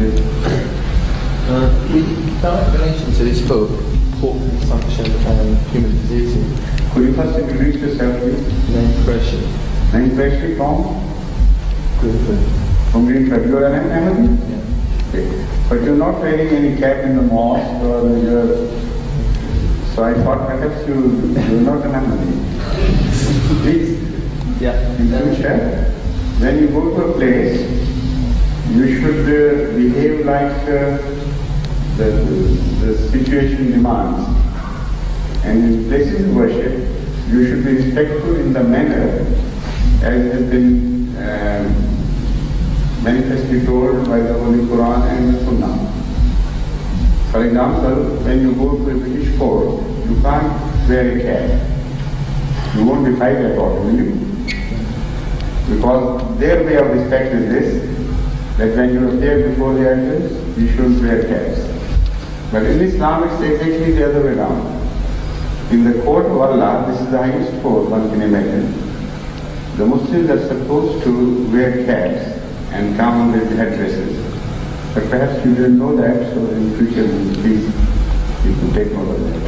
In relation to this book, pork consumption and human diseases. Could you first introduce yourself, please? Name Qureshi. Name Qureshi from? Good. From Greenfield. You are an Ahmadiyya? Yeah. Okay. But you're not wearing any cap in the mosque or you're... So I thought perhaps you're not an Ahmadiyya. Please. Yeah. In future, when you go to a place, you should behave like the situation demands. And in places of worship, you should be respectful in the manner as has been manifestly told by the Holy Quran and the Sunnah. For example, when you go to a British court, you can't wear a cap. You won't be fired at all, will you? Because their way of respect is this, that when you appear before the judges, you shouldn't wear caps. But in Islam, it's exactly the other way around. In the court of Allah, this is the highest court one can imagine. The Muslims are supposed to wear caps and come with headdresses. But perhaps you didn't know that, so in future, please, you could take note of that.